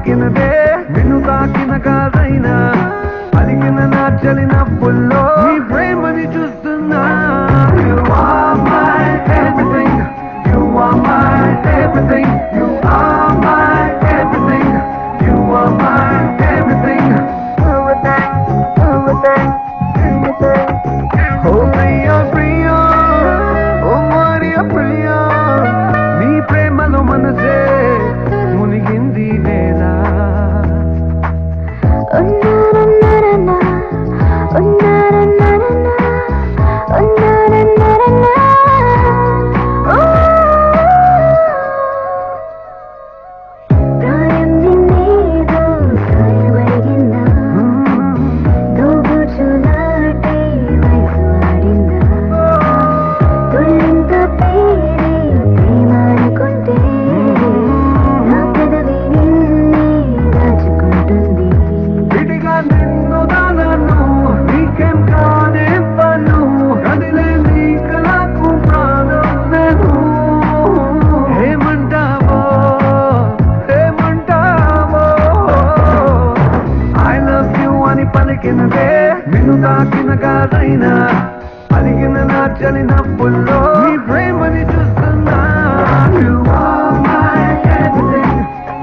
పలికినదే నిన్ను తాకిన కాదైనా అలిగిన నా చలినప్పుల్లో నీ ప్రేమని చూస్తున్నా. You are my everything, you are my everything, you are my everything, you are my everything, everything, everything, everything. Oh Priya Priya, oh Maria Priya, నీ ప్రేమలో మనసే మునిగింది వేళ. పలికినదే నిన్ను తాకిన కాదైనా అలిగిన నా చలినప్పుల్లో నీ ప్రేమని చూస్తున్నా. You are my everything,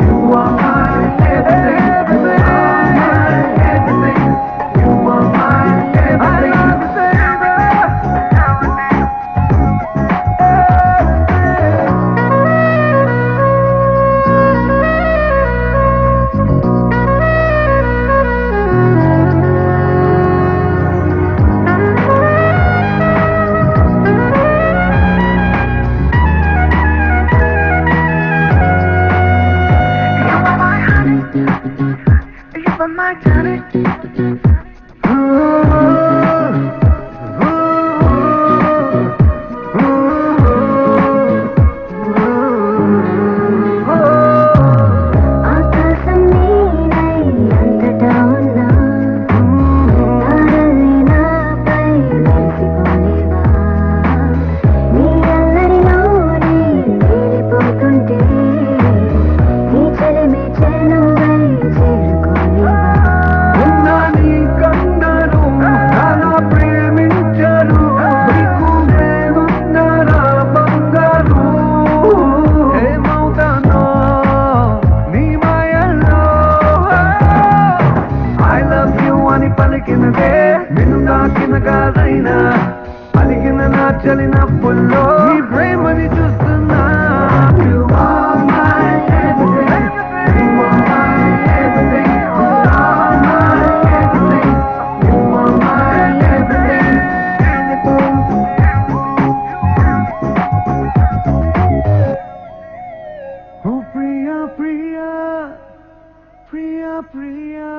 you are my everything, you are my everything, you are my everything. You were my tonic. పలికినదే నిన్ను తాకిన కాదైనా అలిగిన నా చలినప్పుల్లో నీ ప్రేమని చూస్తున్నా. You are my everything, you are my everything, you are my everything, you are my everything, everything. Oh Priya Priya, Priya Priya.